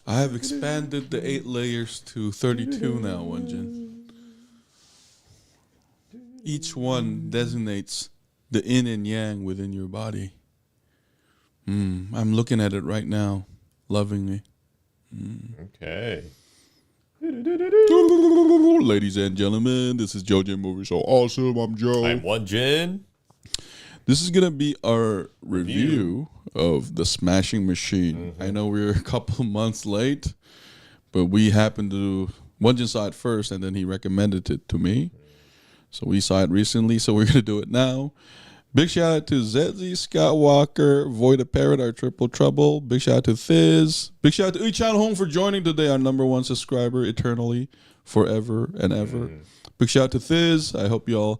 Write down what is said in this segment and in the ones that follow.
I have expanded the 8 layers to 32 now, Won-Jin. Each one designates the yin and yang within your body. I'm looking at it right now, lovingly. Okay. Ladies and gentlemen, this is JoeJinMovieSoAwesome. I'm Joe. I'm Won-Jin. This is going to be our review of The Smashing Machine. I know we're a couple months late, but we happened to... Won-Jin saw it first, and then he recommended it to me. So we saw it recently, so we're going to do it now. Big shout out to Zedzy, Scott Walker, Void of Parrot, our Triple Trouble. Big shout out to Thiz. Big shout out to Ichan Home for joining today, our #1 subscriber, eternally, forever and ever. Big shout out to Thiz. I hope you're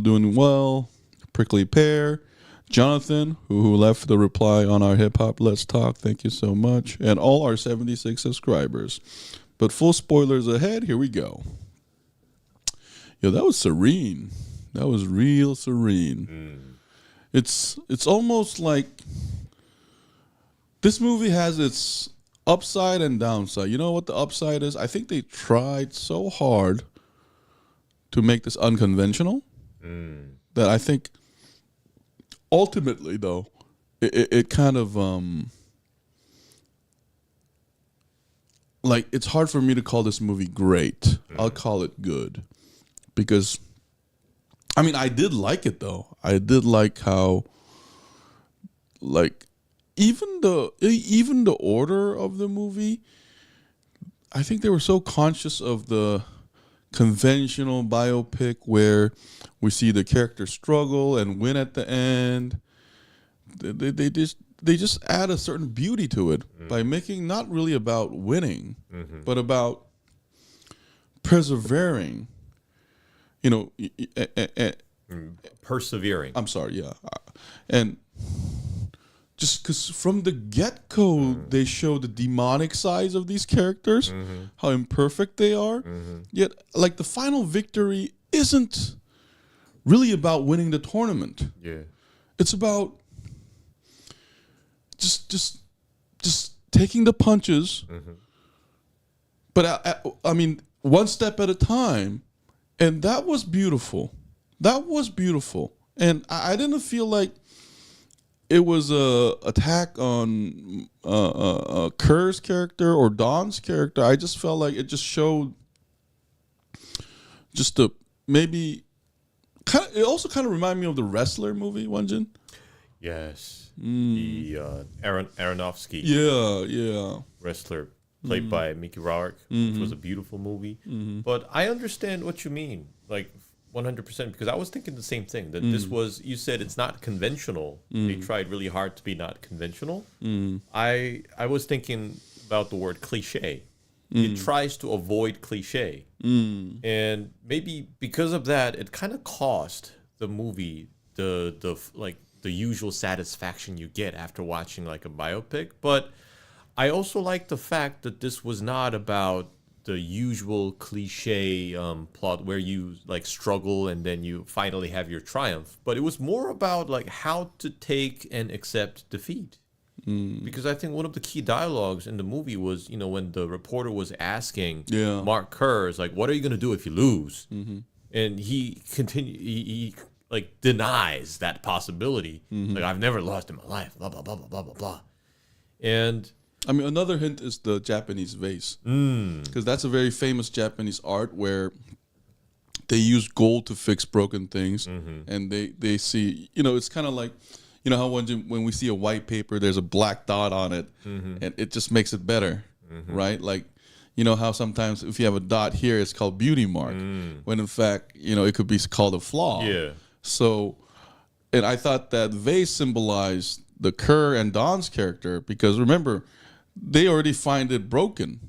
doing well. Prickly Pear. Jonathan, who left the reply on our Hip Hop Let's Talk. Thank you so much. And all our 76 subscribers. But full spoilers ahead. Here we go. Yo, that was serene. That was real serene. It's almost like this movie has its upside and downside. You know what the upside is? I think they tried so hard to make this unconventional that I think ultimately, though, it kind of like it's hard for me to call this movie great. I'll call it good because. I mean, I did like it though. I did like how, like, even the order of the movie. I think they were so conscious of the conventional biopic where we see the character struggle and win at the end. They just add a certain beauty to it by making not really about winning, but about persevering. You know, persevering. I'm sorry, yeah. And just because from the get-go, they show the demonic sides of these characters, how imperfect they are. Yet, like, the final victory isn't really about winning the tournament. Yeah. It's about just taking the punches. But, I mean, one step at a time. And that was beautiful. That was beautiful. And I didn't feel like it was a attack on Kerr's character or Don's character. I just felt like it just showed just the maybe kind of. It also kind of reminded me of the Wrestler movie, Won-Jin. Yes. The Aronofsky. Yeah. Wrestler. Played by Mickey Rourke, which was a beautiful movie. But I understand what you mean, like 100%, because I was thinking the same thing, that this was, you said it's not conventional. They tried really hard to be not conventional. I was thinking about the word cliche. It tries to avoid cliche. And maybe because of that, it kind of cost the movie the usual satisfaction you get after watching like a biopic. But I also like the fact that this was not about the usual cliche plot where you like struggle and then you finally have your triumph, but it was more about like how to take and accept defeat. Because I think one of the key dialogues in the movie was, you know, when the reporter was asking Mark Kerr, is like, what are you going to do if you lose? And he like denies that possibility. Like, I've never lost in my life, blah, blah, blah, blah, blah, blah, blah. And I mean, another hint is the Japanese vase. Because that's a very famous Japanese art where they use gold to fix broken things. And they see, you know, it's kind of like, you know how when we see a white paper, there's a black dot on it. And it just makes it better, right? Like, you know how sometimes if you have a dot here, it's called beauty mark. When in fact, you know, it could be called a flaw. Yeah. So, and I thought that vase symbolized the Kerr and Don's character because remember, they already find it broken.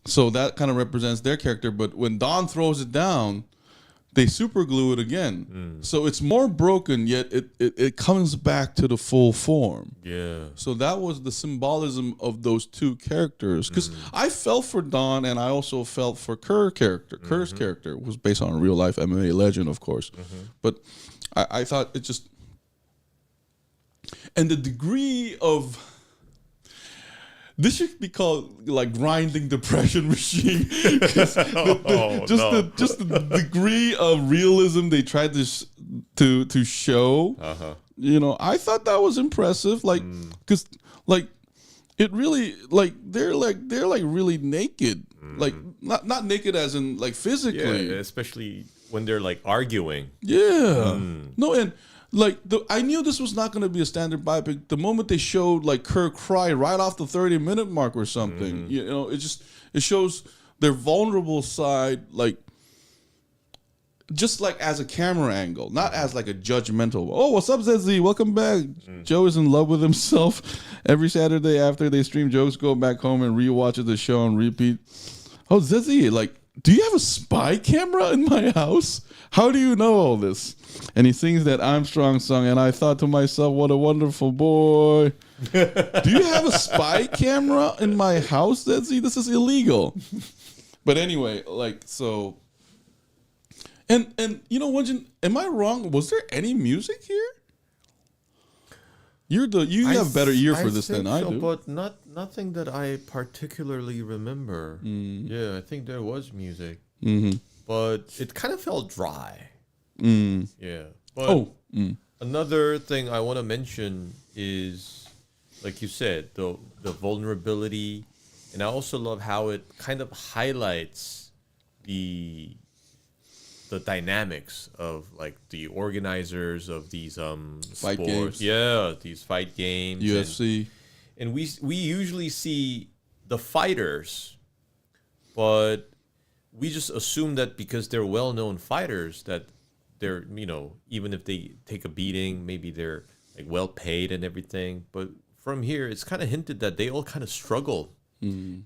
So that kind of represents their character. But when Don throws it down, they super glue it again. So it's more broken, yet it comes back to the full form. Yeah. So that was the symbolism of those two characters. Because I felt for Don and I also felt for Kerr's character. Kerr's character was based on a real life MMA legend, of course. But I thought it just... And the degree of this should be called like grinding depression machine. 'Cause the degree of realism they tried to show. You know, I thought that was impressive. Like, because like it really they're really naked. Like not naked as in like physically. Yeah, especially when they're like arguing. Yeah. No, and like I knew this was not going to be a standard biopic. The moment they showed like Kerr cry right off the 30-minute mark or something, you know, it shows their vulnerable side, like just like as a camera angle, not as like a judgmental. Oh, what's up, ZZ? Welcome back. Joe is in love with himself. Every Saturday after they stream jokes, go back home and rewatch the show on repeat. Oh, ZZ, like, do you have a spy camera in my house? How do you know all this? And he sings that Armstrong song, and I thought to myself, what a wonderful boy. Do you have a spy camera in my house, ZZ? This is illegal. But anyway, like, so... And you know, Won-Jin, am I wrong? Was there any music here? You have better ear for this than I do. But nothing that I particularly remember. Yeah, I think there was music, but it kind of felt dry. Yeah. But another thing I want to mention is, like you said, the vulnerability, and I also love how it kind of highlights the dynamics of like the organizers of these fight sports. games. Yeah, these fight games. UFC. And we usually see the fighters, but we just assume that because they're well-known fighters that they're, you know, even if they take a beating, maybe they're like well paid and everything. But from here, it's kind of hinted that they all kind of struggle.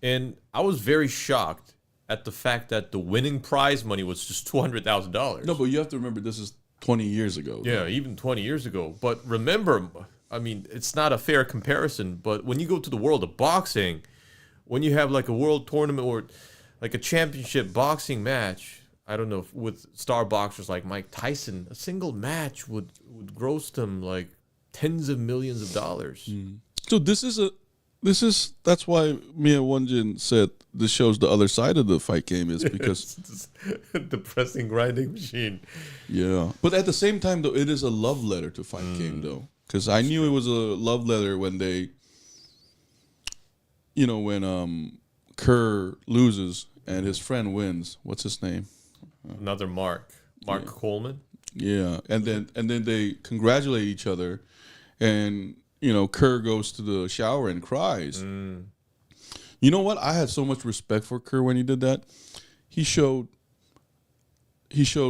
And I was very shocked at the fact that the winning prize money was just $200,000. No, but you have to remember this is 20 years ago. Yeah, even 20 years ago. But remember, I mean, it's not a fair comparison, but when you go to the world of boxing, when you have like a world tournament or like a championship boxing match, I don't know, with star boxers like Mike Tyson, a single match would gross them like tens of millions of dollars. So that's why me and Won-Jin said this shows the other side of the fight game is because it's this depressing grinding machine. Yeah, but at the same time though, it is a love letter to fight game though, because I knew it was a love letter when they, you know, when Kerr loses and his friend wins. What's his name? Another Mark Coleman. Yeah, and then they congratulate each other, and you know, Kerr goes to the shower and cries. You know what? I had so much respect for Kerr when he did that. He showed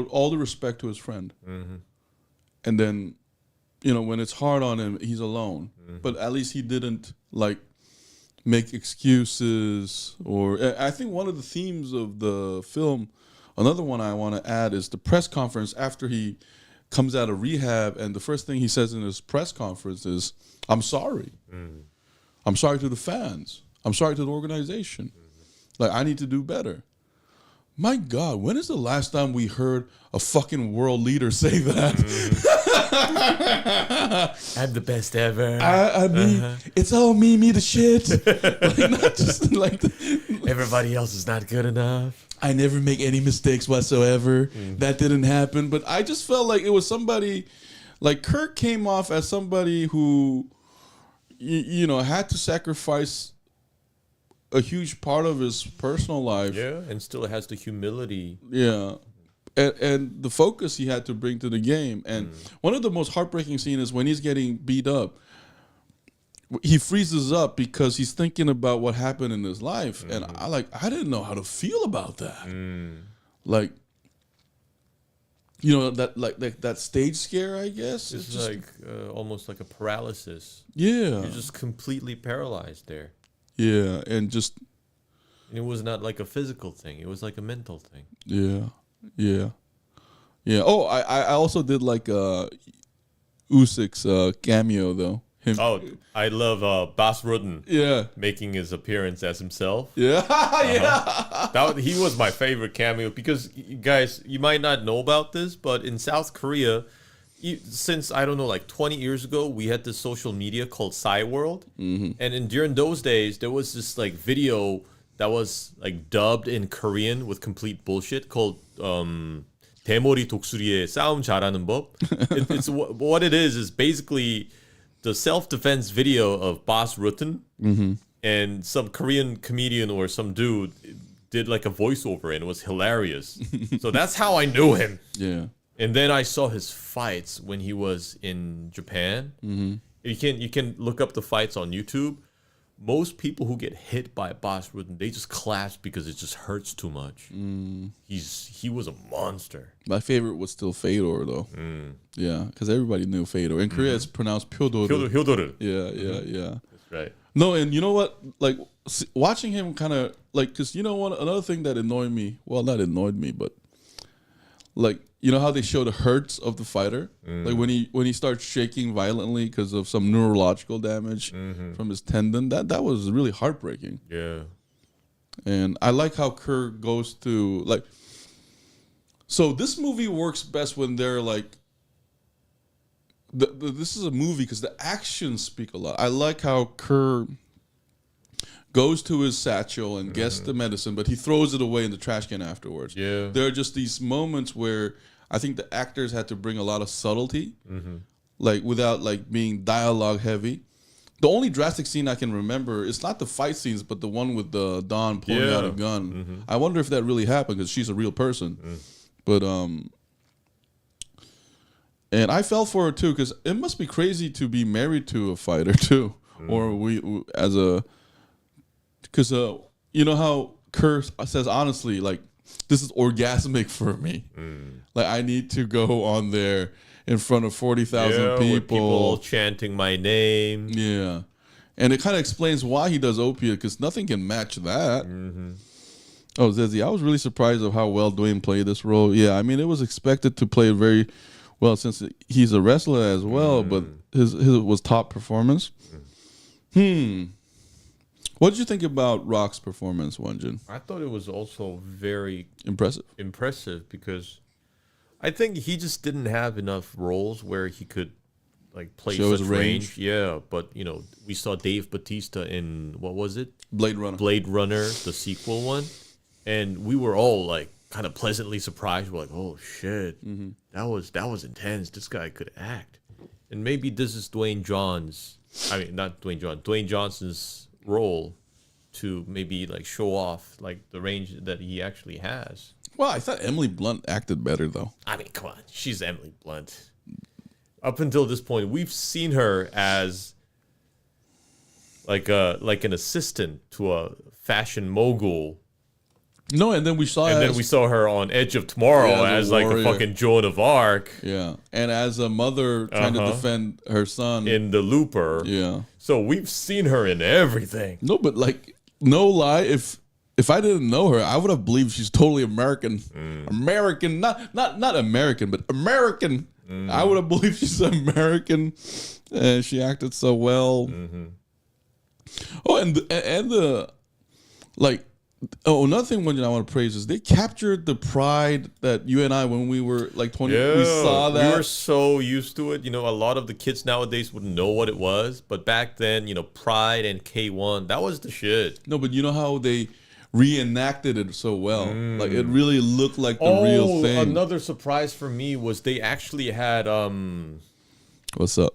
all the respect to his friend. And then, you know, when it's hard on him, he's alone. But at least he didn't, like, make excuses. Or I think one of the themes of the film, another one I want to add is the press conference after he comes out of rehab, and the first thing he says in his press conference is, I'm sorry. I'm sorry to the fans. I'm sorry to the organization. Like, I need to do better. My God, when is the last time we heard a fucking world leader say that? I'm the best ever. I mean, it's all me the shit. Like, not just like everybody else is not good enough. I never make any mistakes whatsoever. That didn't happen. But I just felt like it was somebody, like Kirk came off as somebody who, you know, had to sacrifice a huge part of his personal life. Yeah, and still has the humility. Yeah. And the focus he had to bring to the game. And one of the most heartbreaking scenes is when he's getting beat up. He freezes up because he's thinking about what happened in his life. And I didn't know how to feel about that. Like, you know, that stage scare, I guess. It's just like almost like a paralysis. Yeah. You're just completely paralyzed there. Yeah, and it was not like a physical thing. It was like a mental thing. Yeah. Oh, I also did like Usyk's cameo though. Oh, I love Bas Rutten. Yeah, making his appearance as himself. Yeah, He was my favorite cameo because, guys, you might not know about this, but in South Korea, since I don't know, like 20 years ago, we had this social media called Psy World, and during those days, there was this like video that was like dubbed in Korean with complete bullshit called 대머리 독수리의 싸움 잘하는 법. It's what it is basically the self-defense video of Boss Rutten, and some Korean comedian or some dude did like a voiceover, and it was hilarious. So that's how I knew him. Yeah. And then I saw his fights when he was in Japan. You can look up the fights on YouTube. Most people who get hit by Boss Rutten, they just collapse because it just hurts too much. He was a monster. My favorite was still Fedor, though. Yeah, because everybody knew Fedor. In Korea, it's pronounced Pyodoru. Hyodoru. Yeah. That's right. No, and you know what? Like, watching him kind of, like, because you know what? Another thing that annoyed me, well, not annoyed me, but, like, you know how they show the hurts of the fighter? Like, when he starts shaking violently because of some neurological damage from his tendon, that was really heartbreaking. Yeah. And I like how Kerr goes to, like, so this movie works best when they're like, this is a movie because the actions speak a lot. I like how Kerr goes to his satchel and gets the medicine, but he throws it away in the trash can afterwards. Yeah. There are just these moments where I think the actors had to bring a lot of subtlety, like without like being dialogue heavy. The only drastic scene I can remember is not the fight scenes, but the one with the Dawn pulling out a gun. I wonder if that really happened because she's a real person. But and I fell for it too because it must be crazy to be married to a fighter too, or we as a, because you know how Kerr says honestly, like, this is orgasmic for me. Like, I need to go on there in front of 40,000 people. With people chanting my name. Yeah. And it kind of explains why he does opiate, because nothing can match that. Oh, Zezzy, I was really surprised of how well Dwayne played this role. Yeah, I mean, it was expected to play very well since he's a wrestler as well, but his was top performance. What did you think about Rock's performance, Won-Jin? I thought it was also very impressive because I think he just didn't have enough roles where he could like play show such his range. Yeah, but you know, we saw Dave Bautista in, what was it? Blade Runner, the sequel one, and we were all like kind of pleasantly surprised. We're like, oh shit, that was intense. This guy could act. And maybe this is Dwayne Johnson's role to maybe like show off like the range that he actually has. Well, I thought Emily Blunt acted better though. I mean, come on, she's Emily Blunt. Up until this point, we've seen her as like an assistant to a fashion mogul. No, and then we saw her on Edge of Tomorrow as like a fucking Joan of Arc. Yeah, and as a mother trying to defend her son in The Looper. Yeah, so we've seen her in everything. No, but like, no lie, if I didn't know her, I would have believed she's totally American. American, not American, but American. I would have believed she's American, and she acted so well. Oh, and the like. Oh, another thing I want to praise is they captured the pride that you and I, when we were like 20, we saw that. We were so used to it. You know, a lot of the kids nowadays wouldn't know what it was. But back then, you know, Pride and K1, that was the shit. No, but you know how they reenacted it so well? Like, it really looked like the real thing. Another surprise for me was they actually had... What's up?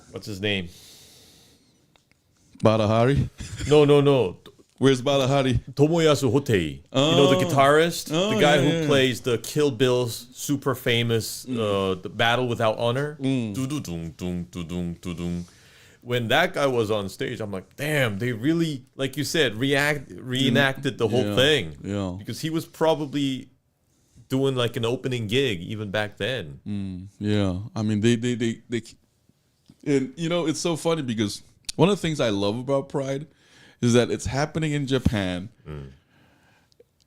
What's his name? Badahari? No. Where's Badahari? Tomoyasu Hotei. You know, the guitarist? The guy who plays the Kill Bill's super famous the Battle Without Honor. When that guy was on stage, I'm like, damn, they really, like you said, reenacted the whole thing. Yeah. Because he was probably doing like an opening gig even back then. Yeah. I mean, they and you know, it's so funny because one of the things I love about Pride is that it's happening in Japan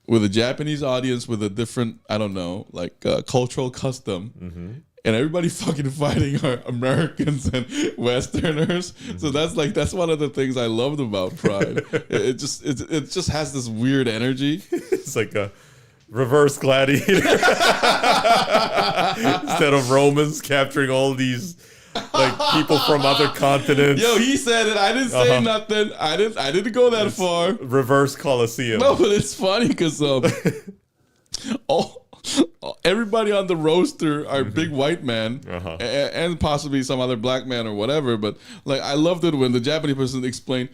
with a Japanese audience with a different, I don't know, like cultural custom. And everybody fucking fighting are Americans and Westerners. So that's one of the things I loved about Pride. it just has this weird energy. It's like Reverse gladiator. Instead of Romans capturing all these like people from other continents. Yo, he said it. I didn't say nothing. I didn't go that far. Reverse Colosseum. No, but it's funny because everybody on the roster are big white men and possibly some other black man or whatever. But like, I loved it when the Japanese person explained,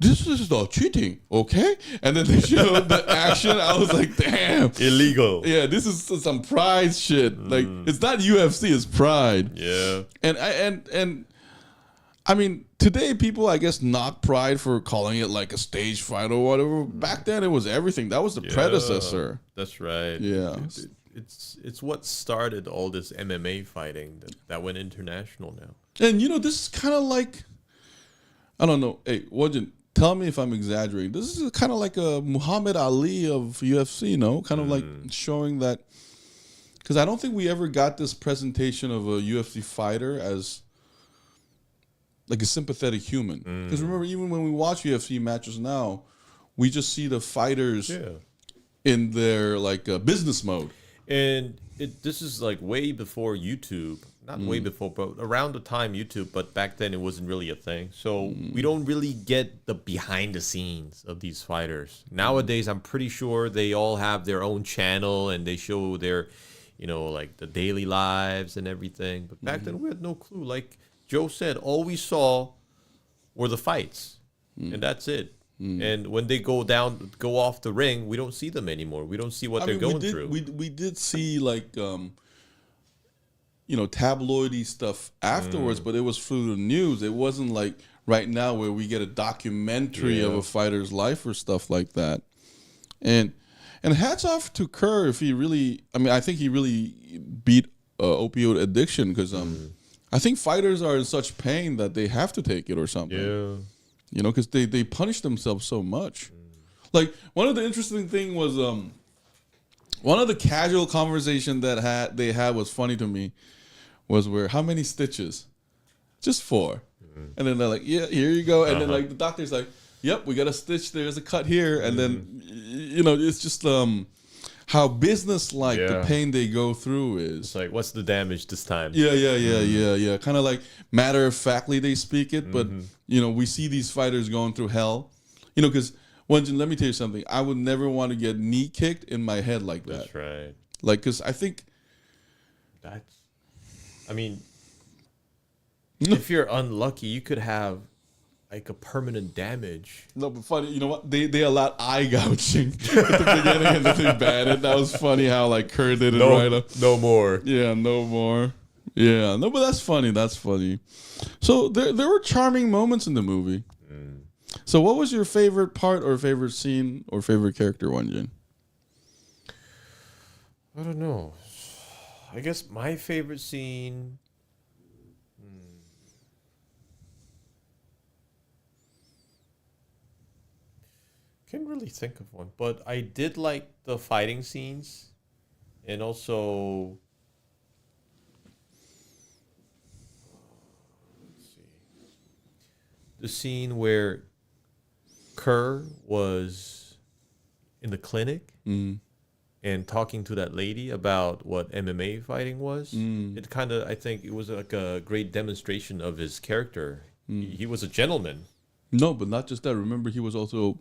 this is not cheating, okay? And then they showed the action. I was like, damn. Illegal. Yeah, this is some pride shit. Like, it's not UFC, it's pride. Yeah. And I mean, today people, I guess, knock pride for calling it like a stage fight or whatever. Back then, it was everything. That was the predecessor. That's right. Yeah. It's what started all this MMA fighting that went international now. And, you know, this is kind of like, I don't know. Hey, Won-Jin, tell me if I'm exaggerating. This is kind of like a Muhammad Ali of UFC, no? Kind of like showing that, because I don't think we ever got this presentation of a UFC fighter as like a sympathetic human. Because remember, even when we watch UFC matches now, we just see the fighters in their like business mode. And this is like way before YouTube. Not way before, but around the time YouTube. But back then, it wasn't really a thing. So we don't really get the behind the scenes of these fighters. Nowadays, I'm pretty sure they all have their own channel and they show their, you know, like the daily lives and everything. But back then, we had no clue. Like Joe said, all we saw were the fights, and that's it. And when they go off the ring, we don't see them anymore. We don't see what they're going through. We did see like, you know, tabloidy stuff afterwards, but it was through the news. It wasn't like right now where we get a documentary of a fighter's life or stuff like that. And hats off to Kerr if he really, I mean, I think he really beat opioid addiction because I think fighters are in such pain that they have to take it or something. Yeah. You know, because they punish themselves so much. Like, one of the interesting thing was one of the casual conversation that they had was funny to me was where, how many stitches? Just 4. And then they're like, yeah, here you go. And then like the doctor's like, yep, we got a stitch. There's a cut here. And then, you know, it's just how business-like the pain they go through is. It's like, what's the damage this time? Yeah. Kind of like matter-of-factly they speak it, but, you know, we see these fighters going through hell. You know, because, Won-Jin, let me tell you something. I would never want to get knee kicked in my head like that. That's right. Like, because I think... I mean, if you're unlucky, you could have like a permanent damage. No, but funny, you know what? They allowed eye gouging at the beginning and then they banned it. That was funny how like Kerr did it right up. No more. Yeah, no more. Yeah, no, but that's funny. That's funny. So there were charming moments in the movie. So what was your favorite part or favorite scene or favorite character, Won-Jin? I don't know. I guess my favorite scene. Can't really think of one, but I did like the fighting scenes, and also. Let's see. The scene where Kerr was in the clinic. And talking to that lady about what MMA fighting was, it kind of, I think it was like a great demonstration of his character. He was a gentleman. No, but not just that. Remember, he was also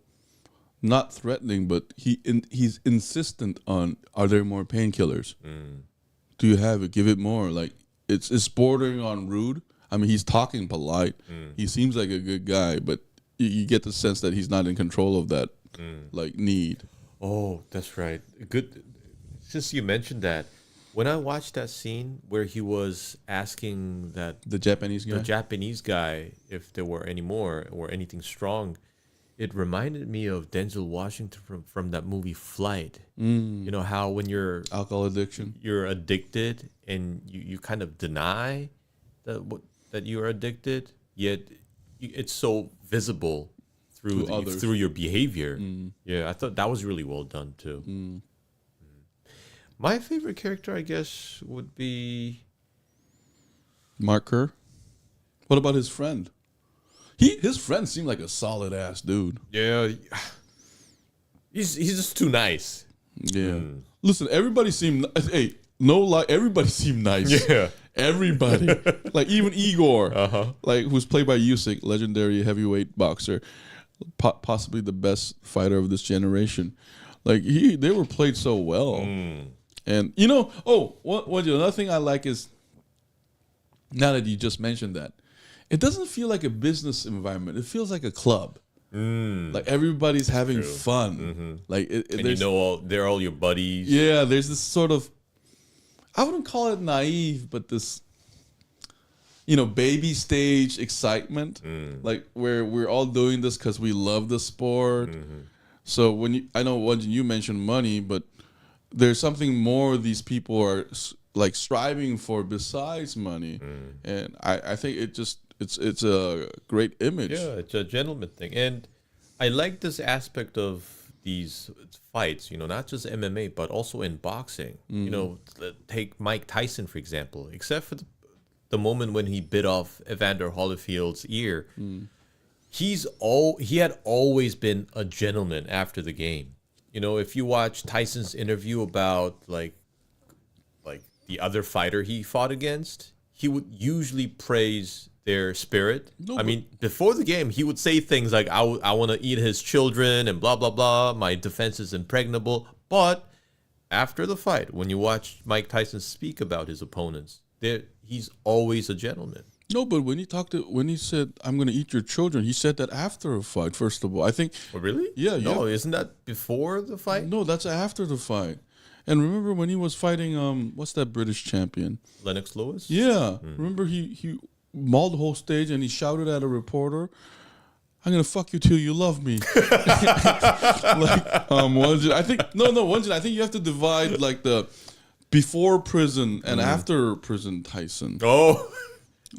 not threatening, but he's insistent on, are there more painkillers? Do you have it? Give it more. Like, it's bordering on rude. I mean, he's talking polite. He seems like a good guy, but you get the sense that he's not in control of that, like, need. Oh, that's right. Good. Since you mentioned that, when I watched that scene where he was asking the Japanese guy if there were any more or anything strong, it reminded me of Denzel Washington from that movie Flight. You know how when you're alcohol addiction, you're addicted and you kind of deny that you're addicted, yet it's so visible through your behavior. Yeah, I thought that was really well done too. My favorite character, I guess, would be Mark Kerr. What about his friend? His friend seemed like a solid ass dude. Yeah, he's just too nice. Yeah. Listen, everybody seemed hey, no lie, everybody seemed nice. Yeah. Everybody. Like even Igor, like who's played by Usyk, legendary heavyweight boxer, possibly the best fighter of this generation. Like they were played so well. And you know, another thing I like is, now that you just mentioned that, it doesn't feel like a business environment. It feels like a club. Like everybody's having fun. Like and you know, they're all your buddies. Yeah, there's this sort of, I wouldn't call it naive, but this, baby stage excitement. Like where we're all doing this because we love the sport. So I know Won-Jin, you mentioned money, but there's something more these people are like striving for besides money, and I think it's a great image. Yeah, it's a gentleman thing, and I like this aspect of these fights. Not just MMA, but also in boxing. Take Mike Tyson for example. Except for the moment when he bit off Evander Holyfield's ear, he had always been a gentleman after the game. If you watch Tyson's interview about like the other fighter he fought against, he would usually praise their spirit. I mean, before the game, he would say things like, I want to eat his children and blah, blah, blah. My defense is impregnable. But after the fight, when you watch Mike Tyson speak about his opponents, he's always a gentleman. No, but when he said, I'm going to eat your children, he said that after a fight, first of all. I think. Oh, really? Yeah. No, isn't that before the fight? No, that's after the fight. And remember when he was fighting, what's that British champion? Lennox Lewis? Yeah. Remember he mauled the whole stage and he shouted at a reporter, I'm going to fuck you till you love me. Won-Jin, I think, Won-Jin, I think you have to divide like the before prison and after prison Tyson. Oh.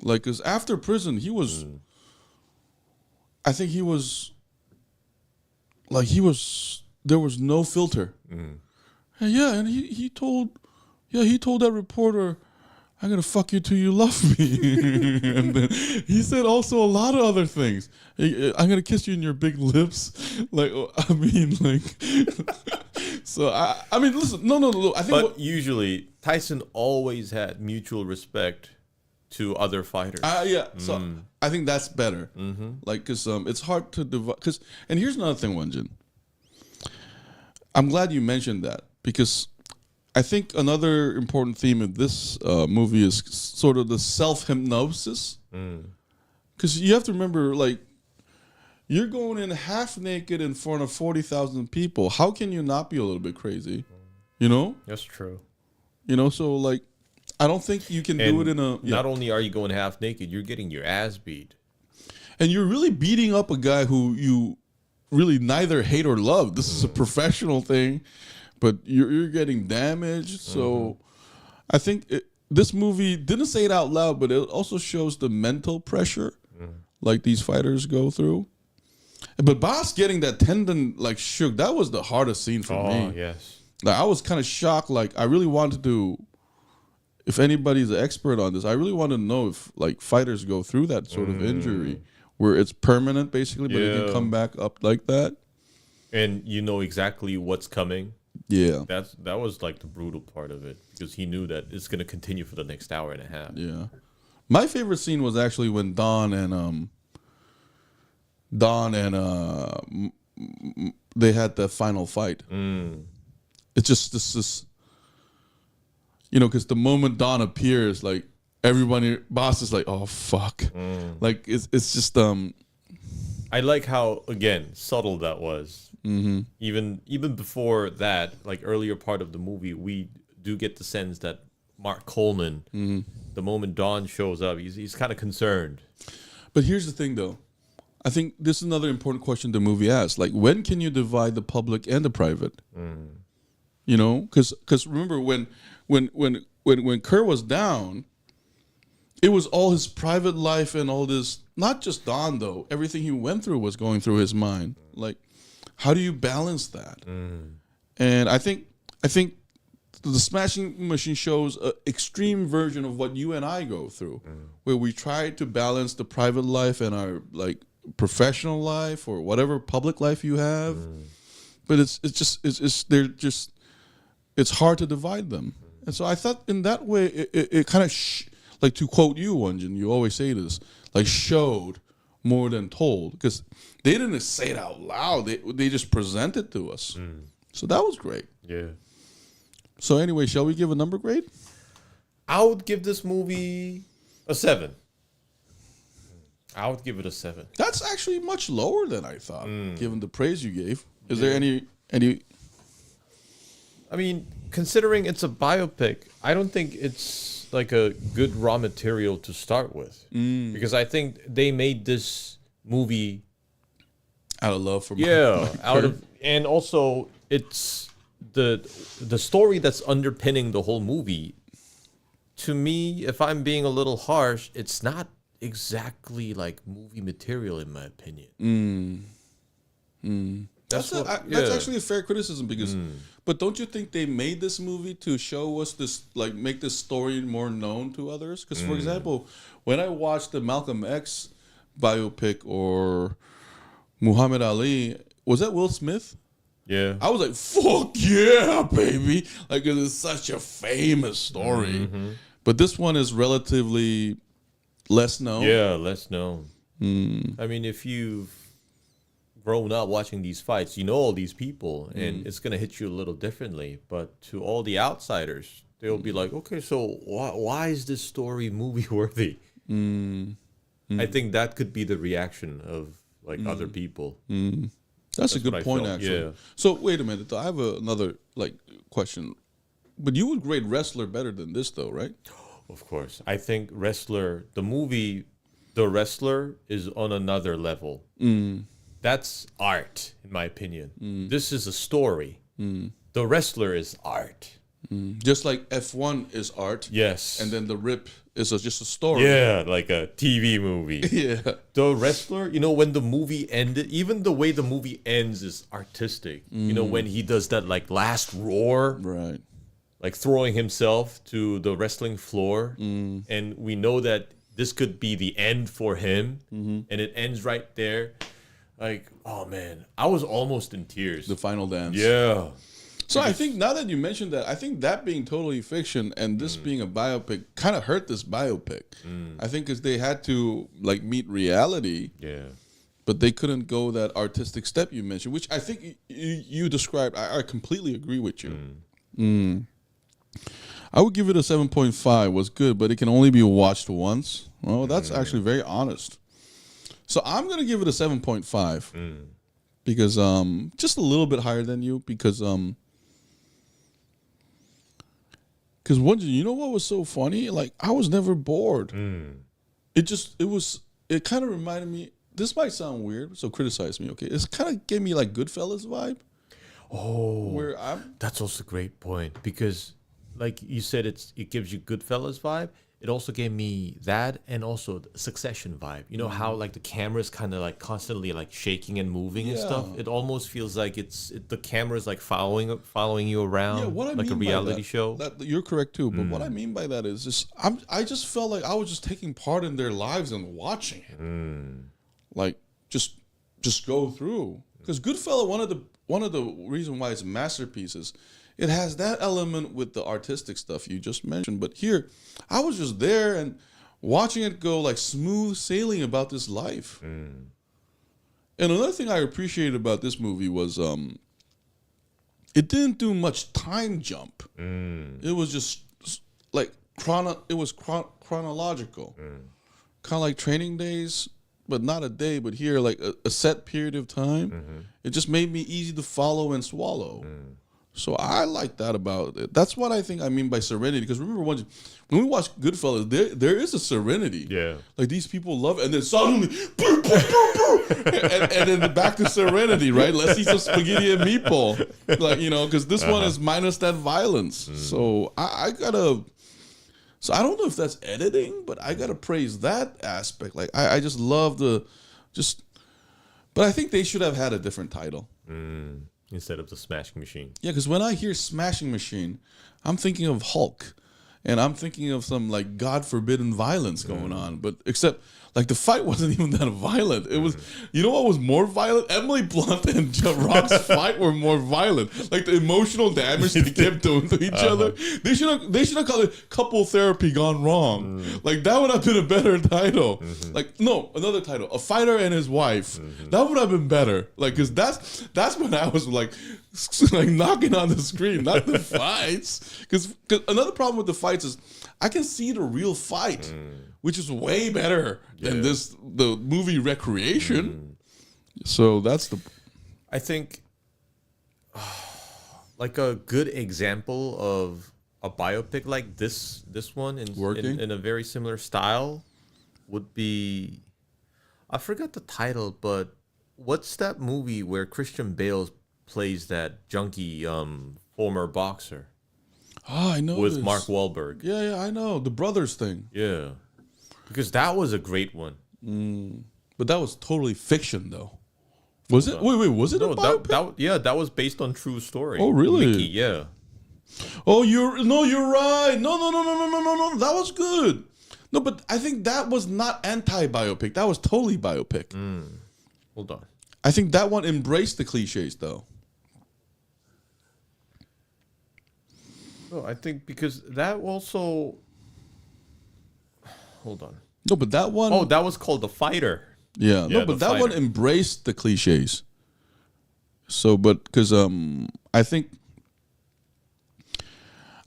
Like, because after prison, he was, I think he was, there was no filter. And and he told that reporter, I'm going to fuck you till you love me. And then he said also a lot of other things. I'm going to kiss you in your big lips. So, I mean, listen, no. I think but usually, Tyson always had mutual respect to other fighters. So I think that's better. Like, because it's hard to divide. And here's another thing, Won-Jin. I'm glad you mentioned that, because I think another important theme of this movie is sort of the self-hypnosis. Because you have to remember, like, you're going in half naked in front of 40,000 people. How can you not be a little bit crazy? That's true. So, like, I don't think you can do it in a... Not only are you going half naked, you're getting your ass beat. And you're really beating up a guy who you really neither hate or love. This is a professional thing, but you're getting damaged. So I think this movie didn't say it out loud, but it also shows the mental pressure like these fighters go through. But Vase getting that tendon like shook, that was the hardest scene for me. Oh, yes. Like, I was kind of shocked. Like, I really wanted to, if anybody's an expert on this, I really want to know if like fighters go through that sort of injury where it's permanent basically, but it can come back up like that. And you know exactly what's coming. Yeah. That was like the brutal part of it, because he knew that it's going to continue for the next hour and a half. Yeah. My favorite scene was actually when Don and they had the final fight. It's just this because the moment Don appears, like everybody, Boss is like, oh fuck, like it's just I like how, again, subtle that was. Even before that, like earlier part of the movie, we do get the sense that Mark Coleman, the moment Don shows up, he's kind of concerned. But here's the thing, though. I think this is another important question the movie asks. Like, when can you divide the public and the private? Because remember when Kerr was down, it was all his private life and all this. Not just Don, though. Everything he went through was going through his mind. Like, how do you balance that? And I think the Smashing Machine shows an extreme version of what you and I go through, where we try to balance the private life and our like professional life or whatever public life you have. But they're just it's hard to divide them. And so I thought in that way, it kind of, like to quote you, Won-Jin, you always say this, like showed more than told. Because they didn't say it out loud. They just presented to us. So that was great. Yeah. So anyway, shall we give a number grade? I would give this movie a 7. I would give it a 7. That's actually much lower than I thought, given the praise you gave. Is there any? I mean, considering it's a biopic, I don't think it's like a good raw material to start with. Because I think they made this movie Out of love for out of, and also it's the story that's underpinning the whole movie. To me, if I'm being a little harsh, it's not exactly like movie material in my opinion. That's actually a fair criticism because, but don't you think they made this movie to show us this, like make this story more known to others? Because for example, when I watched the Malcolm X biopic or Muhammad Ali, was that Will Smith? Yeah. I was like, fuck yeah, baby. Like, 'cause it's such a famous story. But this one is relatively less known. Yeah, less known. I mean, if you've grown up watching these fights, you know all these people, and it's going to hit you a little differently. But to all the outsiders, they'll be like, okay, so why is this story movie worthy? I think that could be the reaction of like other people. That's a good point, actually. Yeah. So wait a minute, though. I have another like question. But you would grade Wrestler better than this, though, right? Of course. I think Wrestler, the movie, The Wrestler, is on another level. That's art, in my opinion. This is a story. The Wrestler is art. Just like F1 is art. Yes. And then The Rip is just a story. Yeah, like a TV movie. Yeah. The Wrestler, you know, when the movie ended, even the way the movie ends is artistic. You know, when he does that like last roar. Right. Like throwing himself to the wrestling floor. And we know that this could be the end for him. And it ends right there. Like, oh man, I was almost in tears. The final dance. Yeah. So I think now that you mentioned that, I think that being totally fiction and this being a biopic kind of hurt this biopic. I think because they had to like meet reality. Yeah. But they couldn't go that artistic step you mentioned, which I think you described. I completely agree with you. I would give it a 7.5. Was good, but it can only be watched once. Well, that's actually very honest. So I'm gonna give it a 7.5 because just a little bit higher than you because Won-Jin, you know what was so funny? Like I was never bored. It kind of reminded me. This might sound weird, so criticize me, okay? It kind of gave me like Goodfellas vibe. Oh, that's also a great point because, like you said, it gives you Goodfellas vibe. It also gave me that and also the Succession vibe. You know how like the camera's kind of like constantly like shaking and moving and stuff. It almost feels like the camera's like following you around. Yeah, what I like mean a reality by show. That, you're correct too, but what I mean by that is just I just felt like I was just taking part in their lives and watching it. Like just go through because Goodfellas one of the reasons why it's masterpieces. It has that element with the artistic stuff you just mentioned. But here, I was just there and watching it go like smooth sailing about this life. And another thing I appreciated about this movie was it didn't do much time jump. It was just like chronological. Kind of like Training Days, but not a day, but here like a set period of time. It just made me easy to follow and swallow. So I like that about it. That's what I think I mean by serenity. Because remember, when we watch Goodfellas, there is a serenity. Yeah. Like these people love it. And then suddenly, and then back to serenity, right? Let's eat some spaghetti and meatball. Like, you know, because this one is minus that violence. So I gotta... So I don't know if that's editing, but I gotta praise that aspect. Like I just love but I think they should have had a different title. Instead of the Smashing Machine. Yeah, because when I hear Smashing Machine, I'm thinking of Hulk. And I'm thinking of some like God forbidden violence going on. But except Like the fight wasn't even that violent. It was, you know what was more violent? Emily Blunt and Rock's fight were more violent. Like the emotional damage they kept doing to each other. They should have called it couple therapy gone wrong. Like that would have been a better title. Like no, another title, A Fighter and His Wife. That would have been better. Like because that's when I was like knocking on the screen, not the fights. Because another problem with the fights is I can see the real fight, which is way better than the movie Recreation. So that's the. I think, like a good example of a biopic like this one in a very similar style would be, I forgot the title, but what's that movie where Christian Bale plays that junkie former boxer? Oh, I know with this. Mark Wahlberg. Yeah, I know the brothers thing. Yeah, because that was a great one. But that was totally fiction, though. Was it? Wait, was it a biopic? That was based on true story. Oh, really? Mickey, yeah. Oh, you're right. No. That was good. No, but I think that was not anti-biopic. That was totally biopic. Hold on. I think that one embraced the cliches, though. No, I think because that also. Hold on. No, but that one. Oh, that was called The Fighter. Yeah, no, but that one embraced the cliches. So, but because I think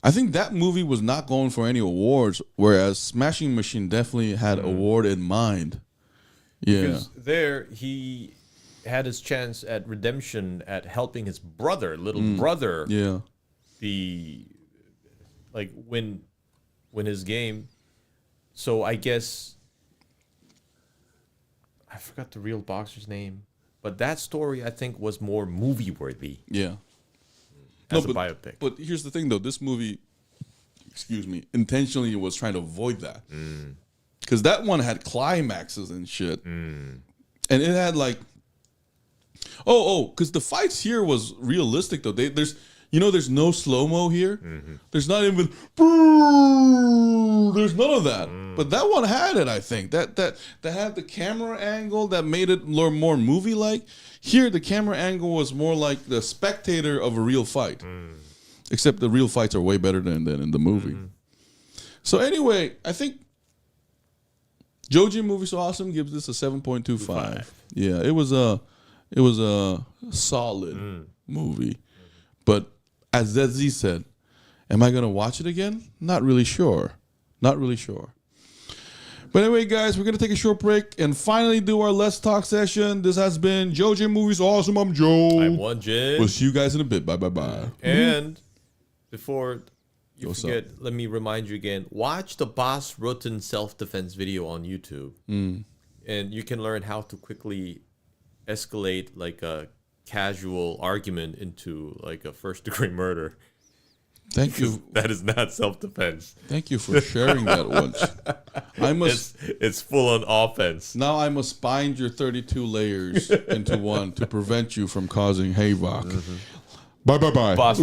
that movie was not going for any awards, whereas Smashing Machine definitely had award in mind. Yeah, because there he had his chance at redemption at helping his little brother. Yeah, win his game. So I guess I forgot the real boxer's name, but that story I think was more movie worthy. Yeah, as a biopic. But here's the thing, though: this movie, intentionally was trying to avoid that because that one had climaxes and shit, and it had like, because the fights here was realistic though. There's no slow-mo here. There's not even. There's none of that. But that one had it, I think. That had the camera angle that made it more movie-like. Here, the camera angle was more like the spectator of a real fight. Except the real fights are way better than in the movie. So anyway, I think JoeJinMovieSoAwesome gives this a 7.25. Yeah, it was a solid movie. But as ZZ said, am I going to watch it again? Not really sure. But anyway, guys, we're going to take a short break and finally do our Let's Talk session. This has been JoeJinMovieSoAwesome. I'm Joe. I'm Won-Jin. We'll see you guys in a bit. Bye. And before you forget, let me remind you again, watch the Boss Rutten self-defense video on YouTube. And you can learn how to quickly escalate like a casual argument into like a first-degree murder. Thank you. That is not self-defense. Thank you for sharing that once. It's full on offense. Now I must bind your 32 layers into one to prevent you from causing havoc. Bye. Boss